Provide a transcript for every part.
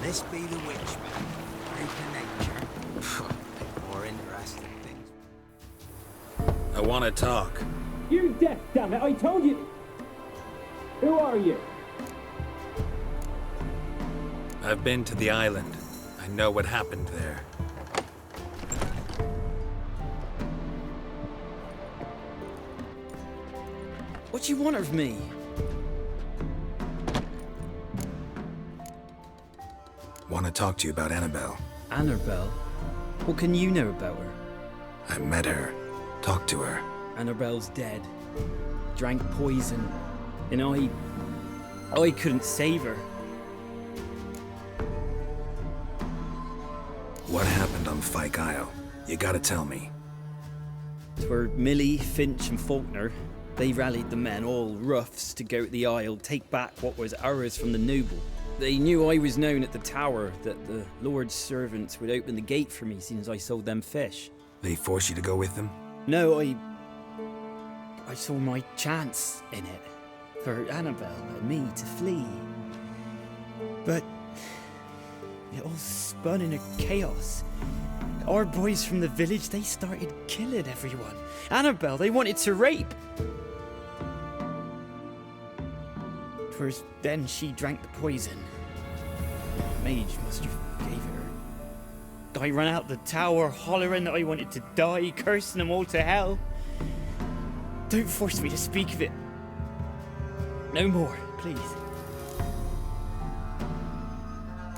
This be the witch, man. Freak of nature. More interesting things. I want to talk. You deaf, damn it! I told you. Who are you? I've been to the island. I know what happened there. What do you want of me? Want to talk to you about Annabelle. Annabelle? What can you know about her? I met her. Talked to her. Annabelle's dead. Drank poison. And I couldn't save her. What happened on Fyke Isle? You gotta tell me. Twere Millie, Finch and Faulkner. They rallied the men, all roughs, to go to the Isle, take back what was ours from the noble. They knew I was known at the tower, that the Lord's servants would open the gate for me since I sold them fish. They forced you to go with them? No, I saw my chance in it, for Annabelle and me to flee. But it all spun in a chaos. Our boys from the village, they started killing everyone. Annabelle, they wanted to rape. Twas then she drank the poison. Mage must have gave it her. I ran out the tower hollering that I wanted to die, cursing them all to hell. Don't force me to speak of it. No more, please.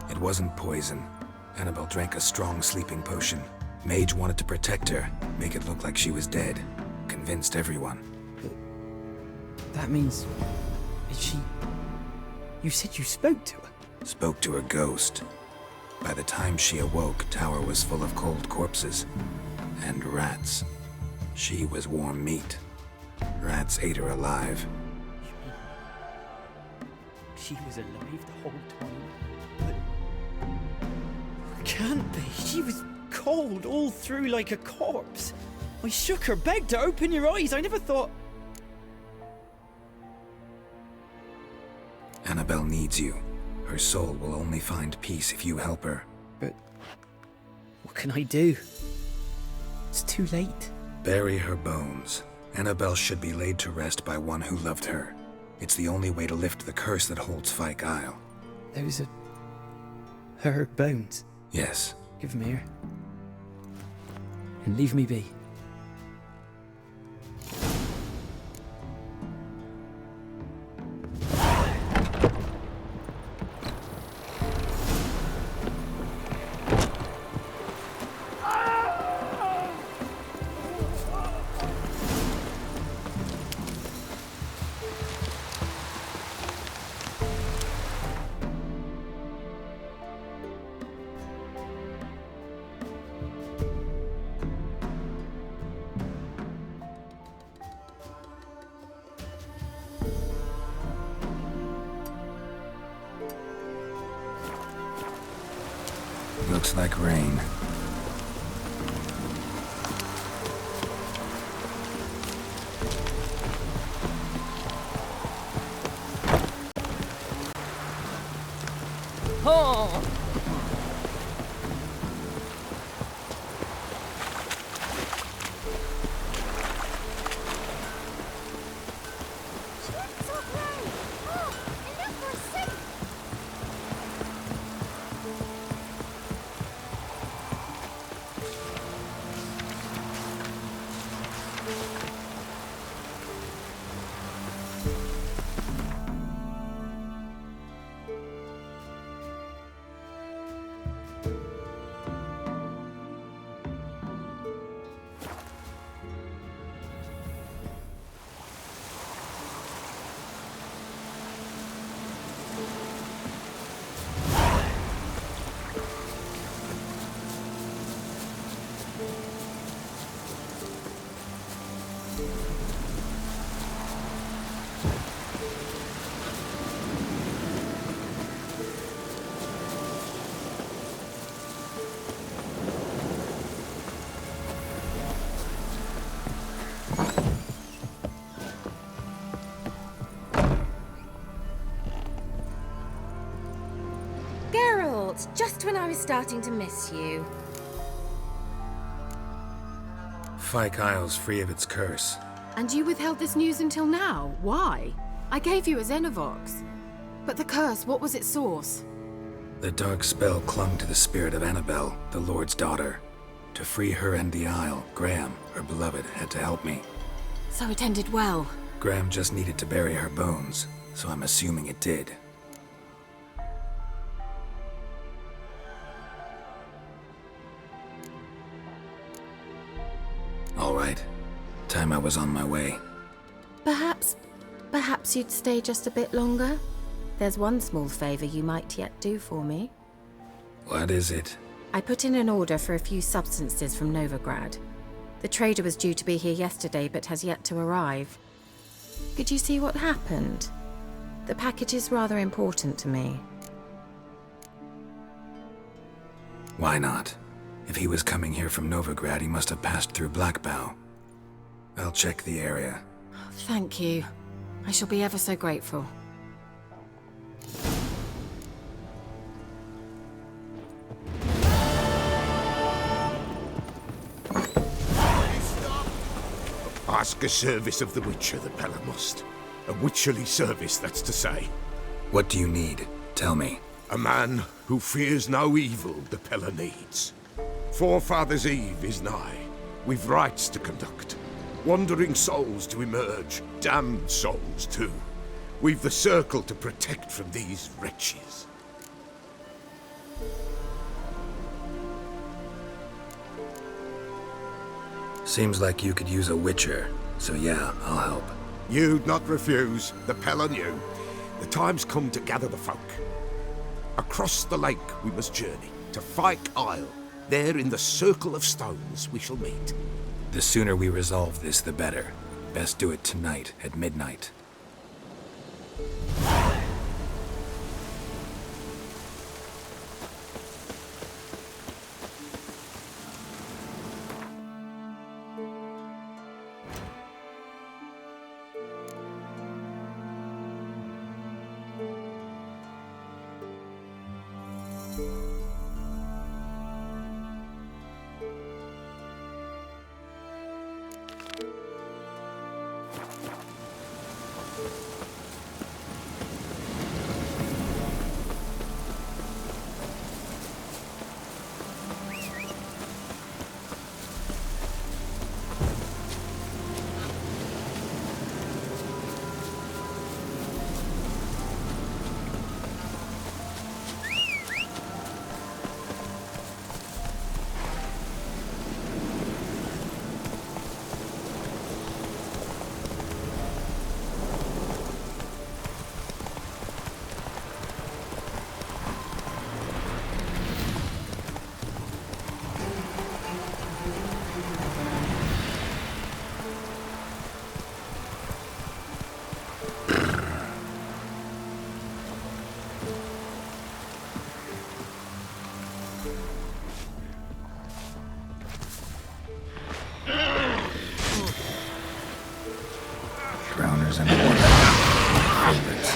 It wasn't poison. Annabelle drank a strong sleeping potion. Mage wanted to protect her, make it look like she was dead. Convinced everyone. That means... is she... You said you spoke to her? Spoke to her ghost. By the time she awoke, tower was full of cold corpses. And rats. She was warm meat. Rats ate her alive. She was alive the whole time? But... can't be. She was cold all through like a corpse. I shook her, begged her, open your eyes. I never thought... Annabelle needs you. Her soul will only find peace if you help her. But... what can I do? It's too late. Bury her bones. Annabelle should be laid to rest by one who loved her. It's the only way to lift the curse that holds Fyke Isle. Those are... her bones. Yes. Give them here. And leave me be. Looks like rain. Oh! thoughts just when I was starting to miss you. Fyke Isle's free of its curse. And you withheld this news until now? Why? I gave you a Xenovox. But the curse, what was its source? The dark spell clung to the spirit of Annabelle, the Lord's daughter. To free her and the Isle, Graham, her beloved, had to help me. So it ended well. Graham just needed to bury her bones, so I'm assuming it did. All right. Time I was on my way. Perhaps you'd stay just a bit longer? There's one small favor you might yet do for me. What is it? I put in an order for a few substances from Novigrad. The trader was due to be here yesterday, but has yet to arrive. Could you see what happened? The package is rather important to me. Why not? If he was coming here from Novigrad, he must have passed through Blackbow. I'll check the area. Thank you. I shall be ever so grateful. Ask a service of the Witcher, the Pella must. A witcherly service, that's to say. What do you need? Tell me. A man who fears no evil the Pella needs. Forefathers' Eve is nigh. We've rites to conduct. Wandering souls to emerge. Damned souls, too. We've the circle to protect from these wretches. Seems like you could use a witcher, so yeah, I'll help. You'd not refuse. The Pella knew. The time's come to gather the folk. Across the lake we must journey, to Fyke Isle. There in the circle of stones we shall meet. The sooner we resolve this, the better. Best do it tonight, at midnight. Drowners and water. Favorites.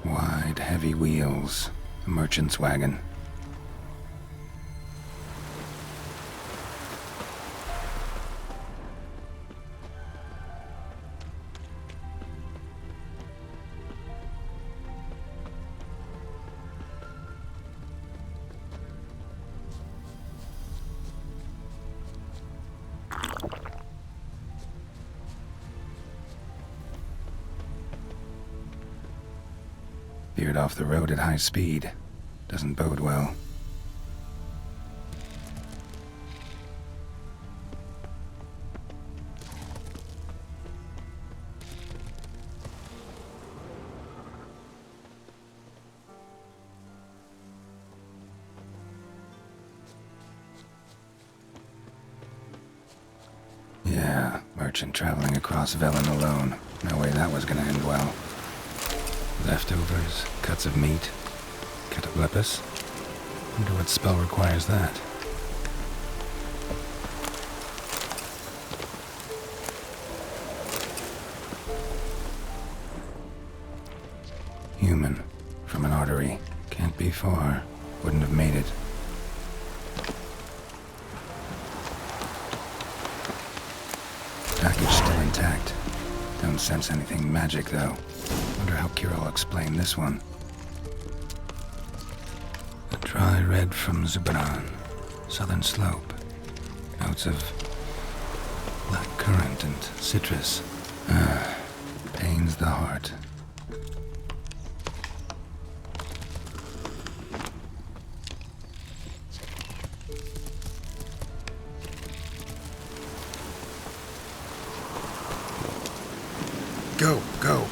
Wide, heavy wheels. A merchant's wagon. Veered off the road at high speed. Doesn't bode well. Yeah, merchant traveling across Velen alone. No way that was gonna end well. Leftovers, cuts of meat, cataplepis. Wonder what spell requires that. Human, from an artery. Can't be far. Wouldn't have made it. Package still intact. Don't sense anything magic, though. Wonder how Kirill'll explain this one. A dry red from Zubran. Southern slope. Notes of black currant and citrus. Pains the heart. Go, go.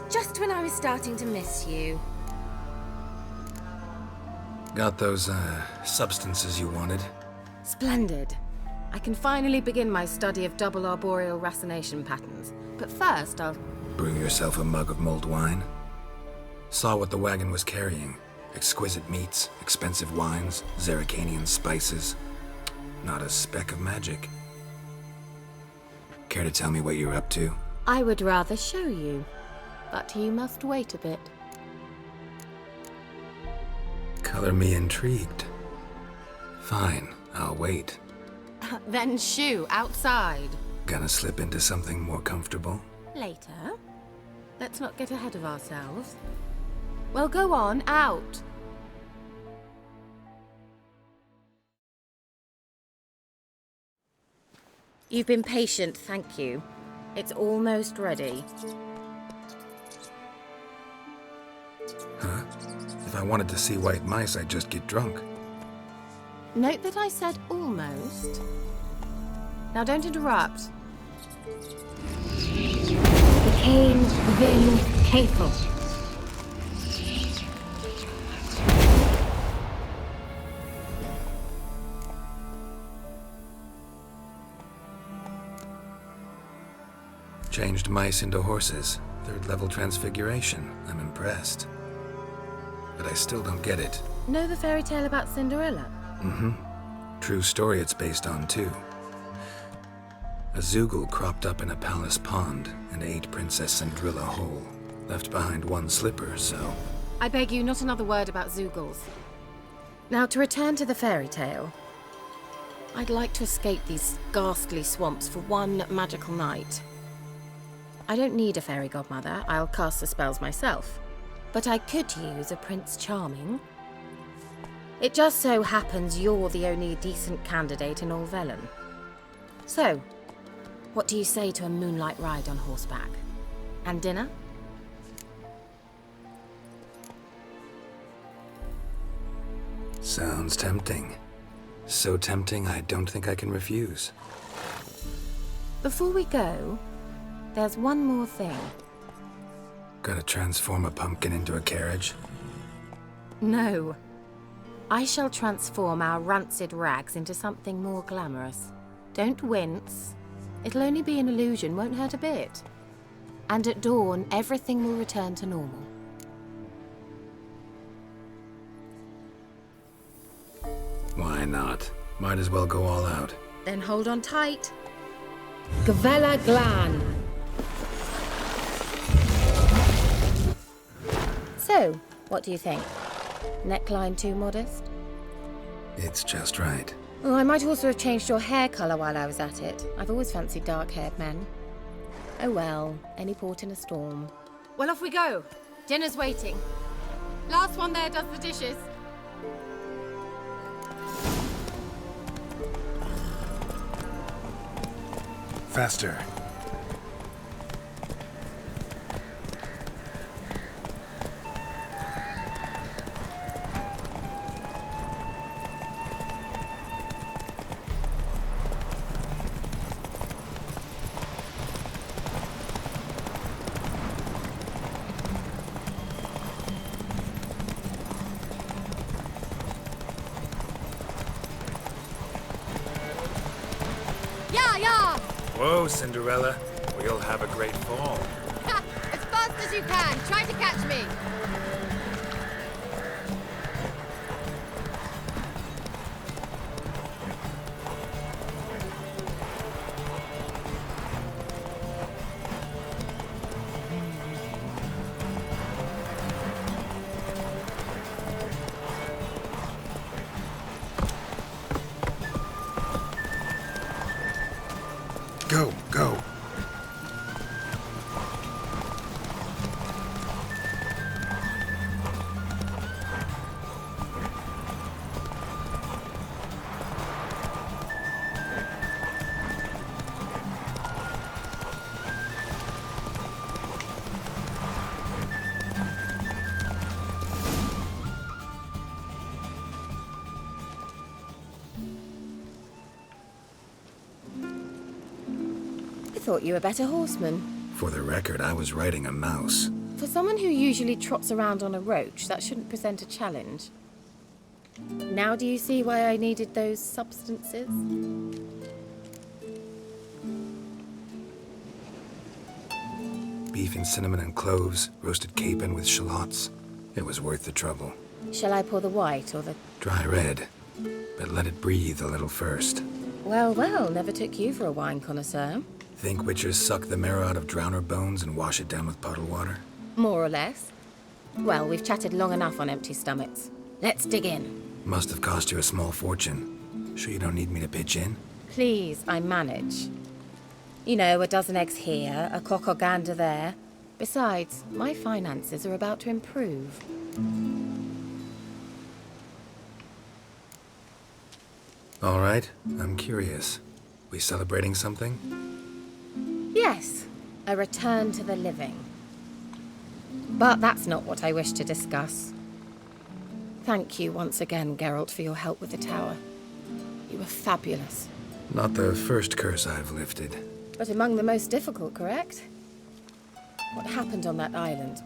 Just when I was starting to miss you. Got those, substances you wanted? Splendid. I can finally begin my study of double arboreal racination patterns. But first, I'll... Brew yourself a mug of mulled wine? Saw what the wagon was carrying. Exquisite meats, expensive wines, Zerrikanian spices. Not a speck of magic. Care to tell me what you're up to? I would rather show you. But you must wait a bit. Color me intrigued. Fine, I'll wait. Then shoo, outside. Gonna slip into something more comfortable? Later. Let's not get ahead of ourselves. Well, go on, out. You've been patient, thank you. It's almost ready. Huh? If I wanted to see white mice, I'd just get drunk. Note that I said almost. Now don't interrupt. The cane within hateful. Changed mice into horses. Third level transfiguration. I'm impressed. But I still don't get it. Know the fairy tale about Cinderella? Mm-hmm. True story it's based on, too. A Zoogle cropped up in a palace pond and ate Princess Cinderella whole. Left behind one slipper, so... I beg you, not another word about Zoogles. Now to return to the fairy tale. I'd like to escape these ghastly swamps for one magical night. I don't need a fairy godmother, I'll cast the spells myself. But I could use a Prince Charming. It just so happens you're the only decent candidate in all Velen. So, what do you say to a moonlight ride on horseback? And dinner? Sounds tempting. So tempting, I don't think I can refuse. Before we go, there's one more thing. Gotta transform a pumpkin into a carriage? No. I shall transform our rancid rags into something more glamorous. Don't wince. It'll only be an illusion, won't hurt a bit. And at dawn, everything will return to normal. Why not? Might as well go all out. Then hold on tight. Gavella Glan. So, what do you think? Neckline too modest? It's just right. Oh, I might also have changed your hair colour while I was at it. I've always fancied dark-haired men. Oh well, any port in a storm. Well, off we go. Dinner's waiting. Last one there does the dishes. Faster. Yeah! Whoa, Cinderella. We'll have a great fall. Ha! As fast as you can. Try to catch me. Go, go. I thought you were a better horseman. For the record, I was riding a mouse. For someone who usually trots around on a roach, that shouldn't present a challenge. Now do you see why I needed those substances? Beef and cinnamon and cloves, roasted capon with shallots. It was worth the trouble. Shall I pour the white or the... Dry red, but let it breathe a little first. Well, never took you for a wine connoisseur. Think witchers suck the marrow out of drowner bones and wash it down with puddle water? More or less. Well, we've chatted long enough on empty stomachs. Let's dig in. Must have cost you a small fortune. Sure you don't need me to pitch in? Please, I manage. You know, a dozen eggs here, a cock or gander there. Besides, my finances are about to improve. All right, I'm curious. We celebrating something? Yes, a return to the living. But that's not what I wish to discuss. Thank you once again, Geralt, for your help with the tower. You were fabulous. Not the first curse I've lifted. But among the most difficult, correct? What happened on that island?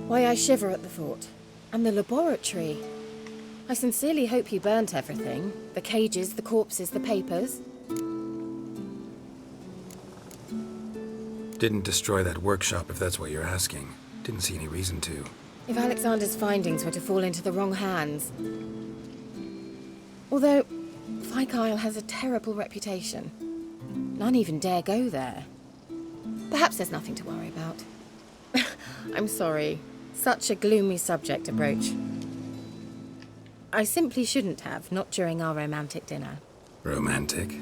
Why, I shiver at the thought. And the laboratory. I sincerely hope you burnt everything. The cages, the corpses, the papers. Didn't destroy that workshop, if that's what you're asking. Didn't see any reason to. If Alexander's findings were to fall into the wrong hands. Although, Fyke Isle has a terrible reputation. None even dare go there. Perhaps there's nothing to worry about. I'm sorry. Such a gloomy subject to broach. I simply shouldn't have, not during our romantic dinner. Romantic?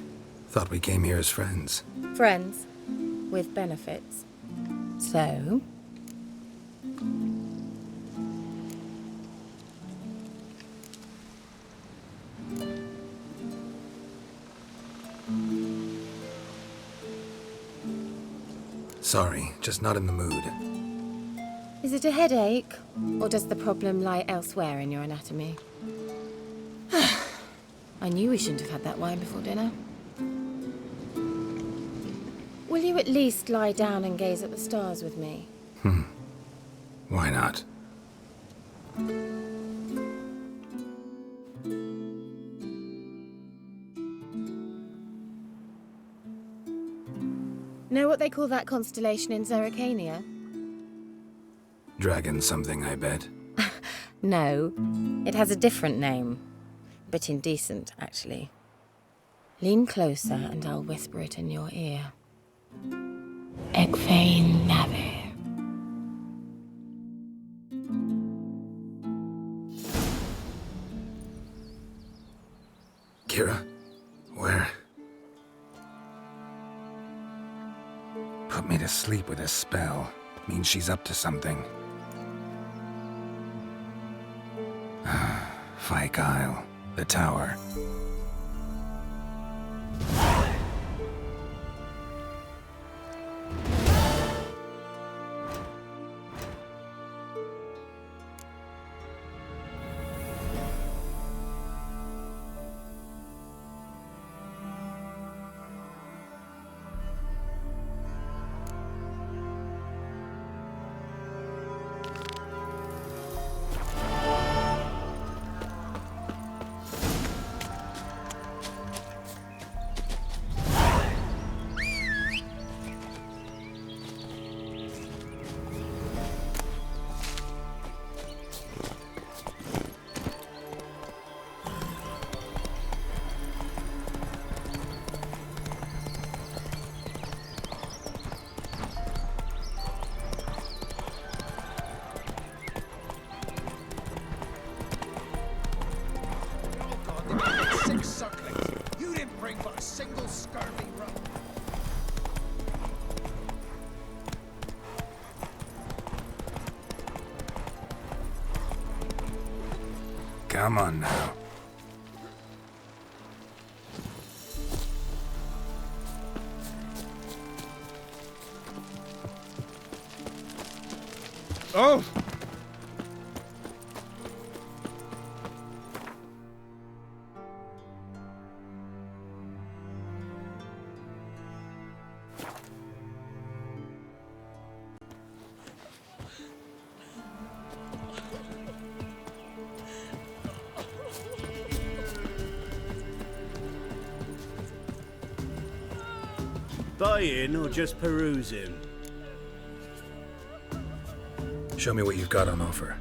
Thought we came here as friends. Friends. With benefits. So? Sorry, just not in the mood. Is it a headache? Or does the problem lie elsewhere in your anatomy? I knew we shouldn't have had that wine before dinner. Will you at least lie down and gaze at the stars with me? Why not? Know what they call that constellation in Zerrikania? Dragon something, I bet. No, it has a different name. Bit indecent, actually. Lean closer and I'll whisper it in your ear. Egfain Nave. Kira? Where? Put me to sleep with a spell. Means she's up to something. Fyke Isle. The tower. You didn't bring but a single scurvy rope. Come on now. Oh! Buying or just perusing? Show me what you've got on offer.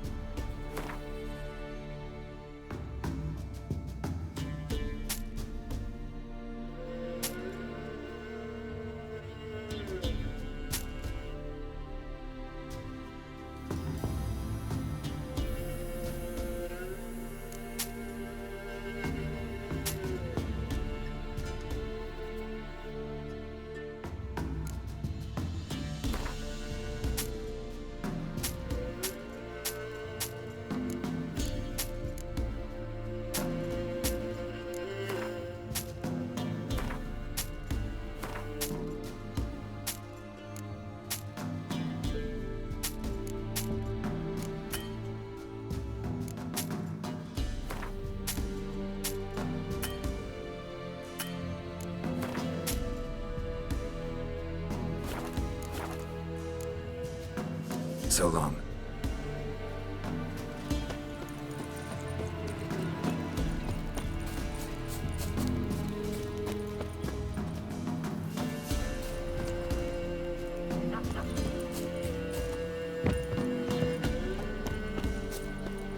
So long.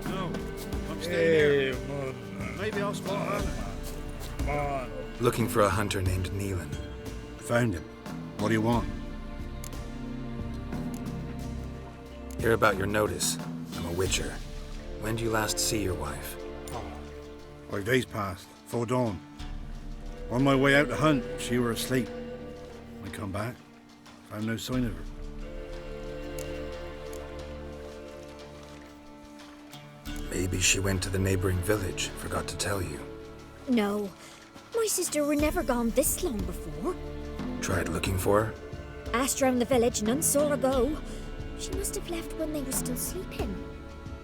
No, I'm staying here. Maybe I'll spot her. Come on. Looking for a hunter named Neelan. Found him. What do you want? Hear about your notice. I'm a witcher. When did you last see your wife? 5 days passed, 'fore dawn. On my way out to hunt, she were asleep. I come back, found no sign of her. Maybe she went to the neighboring village, forgot to tell you. No, my sister were never gone this long before. Tried looking for her? Asked round the village, none saw her go. She must have left when they were still sleeping.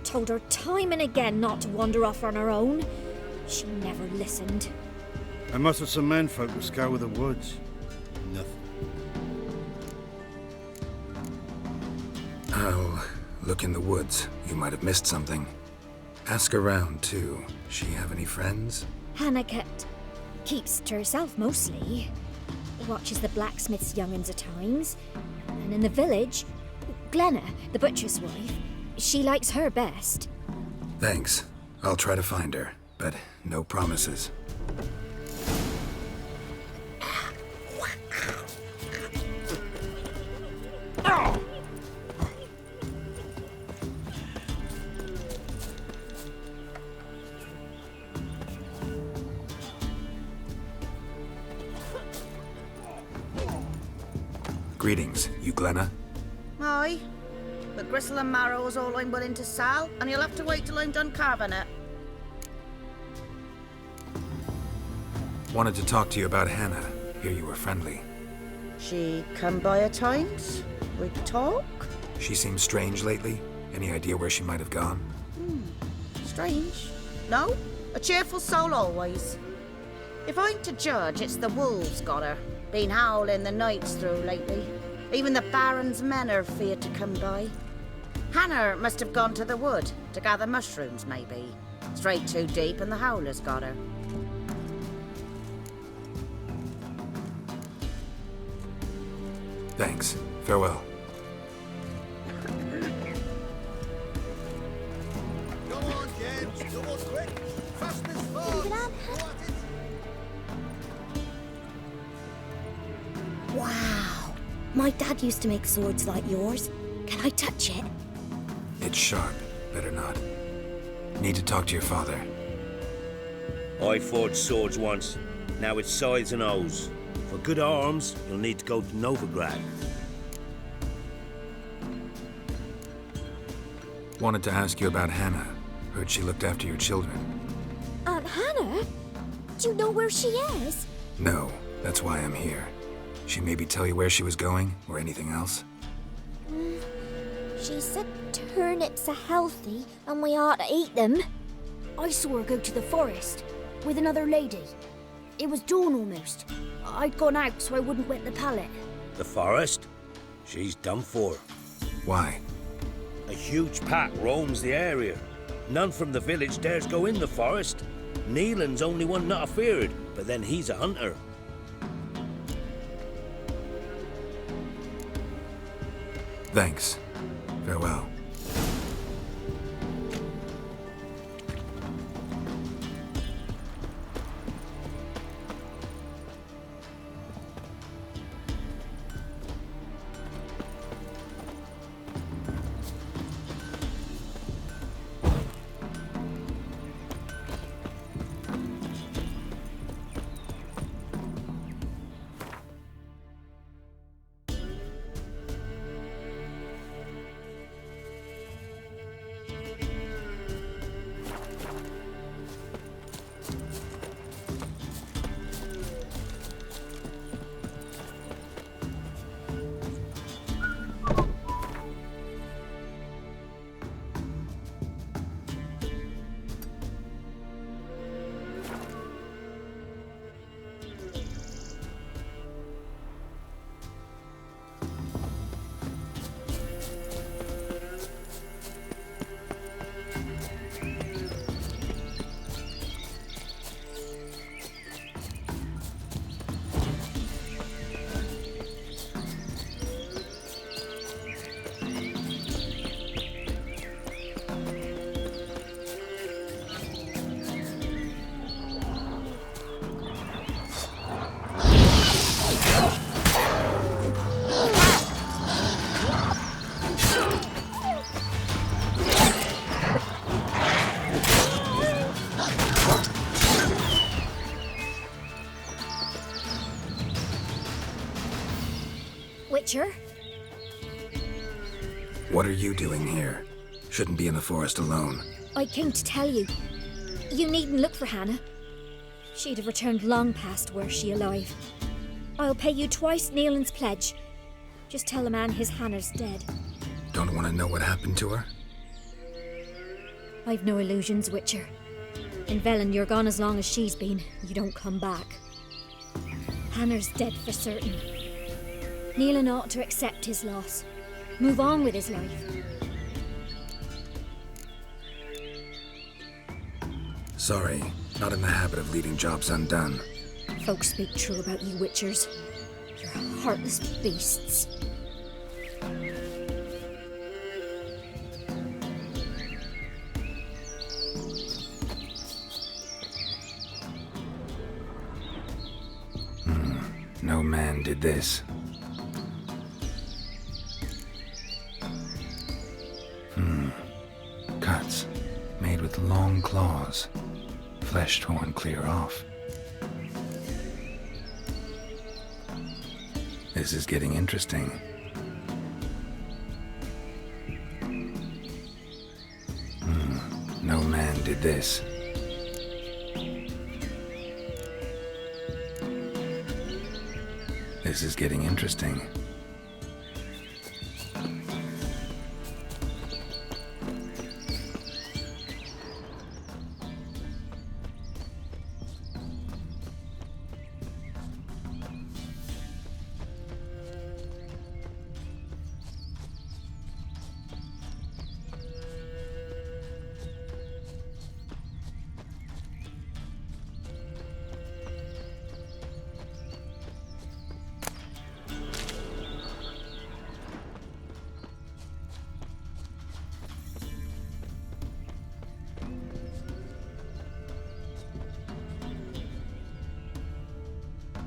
Told her time and again not to wander off on her own. She never listened. I mustered some menfolk to scour the woods. Nothing. I'll look in the woods. You might have missed something. Ask around, too. She have any friends? Hannah keeps to herself mostly. Watches the blacksmith's young'uns at times. And in the village, Glenna, the butcher's wife, she likes her best. Thanks. I'll try to find her, but no promises. Greetings, you Glenna? Aye. But gristle and marrow is all I'm willing to sell, and you'll have to wait till I'm done carving it. Wanted to talk to you about Hannah. Hear you were friendly. She come by at times. We talk. She seems strange lately. Any idea where she might have gone? Strange. No, a cheerful soul always. If I'm to judge, it's the wolves got her. Been howling the nights through lately. Even the Baron's men are feared to come by. Hannah must have gone to the wood to gather mushrooms, maybe. Straight too deep and the howlers got her. Thanks. Farewell. Come on, James. Double quick. Fast as far. Wow. My dad used to make swords like yours. Can I touch it? It's sharp. Better not. Need to talk to your father. I forged swords once. Now it's scythes and hoes. For good arms, you'll need to go to Novigrad. Wanted to ask you about Hannah. Heard she looked after your children. Aunt Hannah? Do you know where she is? No, that's why I'm here. She maybe tell you where she was going, or anything else? She said turnips are healthy and we ought to eat them. I saw her go to the forest with another lady. It was dawn almost. I'd gone out so I wouldn't wet the pallet. The forest? She's done for. Why? A huge pack roams the area. None from the village dares go in the forest. Neelan's only one not afeared, but then he's a hunter. Thanks. Farewell. Witcher? What are you doing here? Shouldn't be in the forest alone. I came to tell you. You needn't look for Hannah. She'd have returned long past were she alive. I'll pay you twice Neelan's pledge. Just tell the man his Hannah's dead. Don't want to know what happened to her? I've no illusions, Witcher. In Velen, you're gone as long as she's been. You don't come back. Hannah's dead for certain. Neelan ought to accept his loss. Move on with his life. Sorry, not in the habit of leaving jobs undone. Folks speak true about you Witchers. You're heartless beasts. No man did this. Cuts, made with long claws. Flesh torn clear off. This is getting interesting. No man did this. This is getting interesting.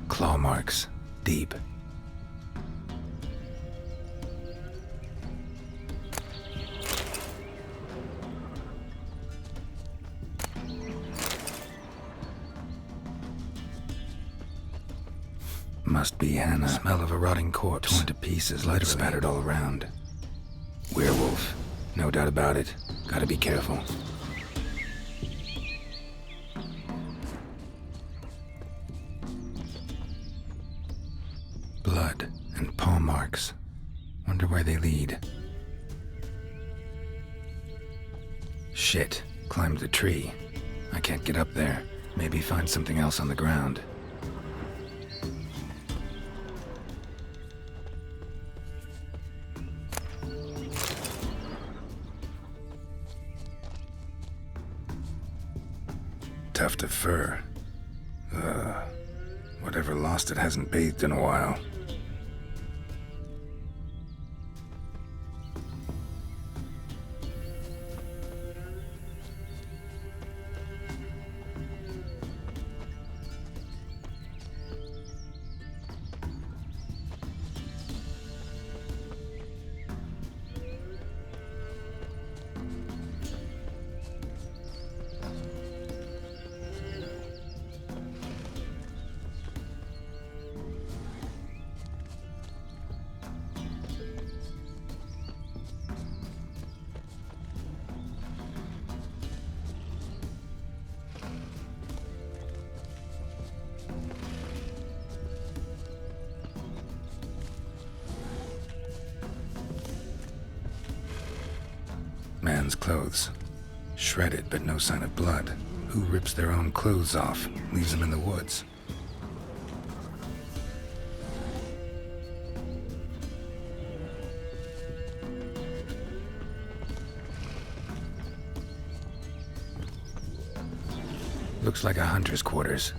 Claw marks, deep. Must be Hannah. Smell of a rotting corpse. Torn to pieces, lighter spattered all around. Werewolf. No doubt about it. Gotta be careful. Blood and paw marks. Wonder where they lead. Shit. Climbed the tree. I can't get up there. Maybe find something else on the ground. Tuft of fur. Whatever lost it hasn't bathed in a while. Man's clothes. Shredded, but no sign of blood. Who rips their own clothes off, leaves them in the woods? Looks like a hunter's quarters.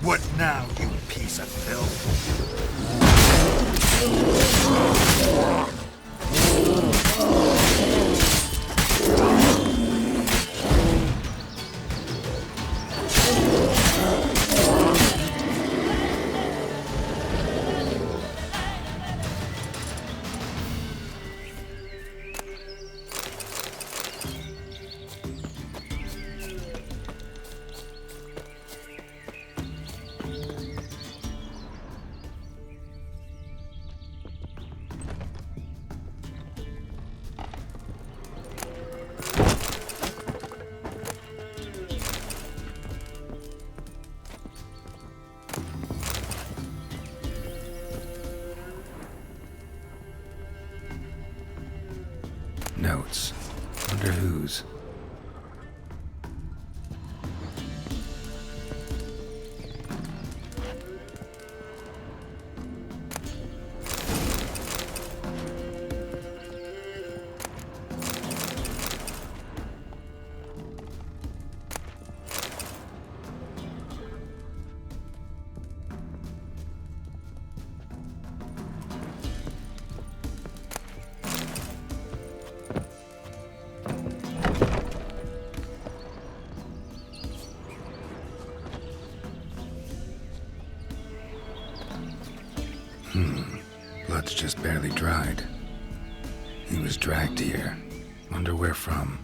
What now, you piece of filth? Notes. Wonder whose. Blood's just barely dried. He was dragged here. Wonder where from.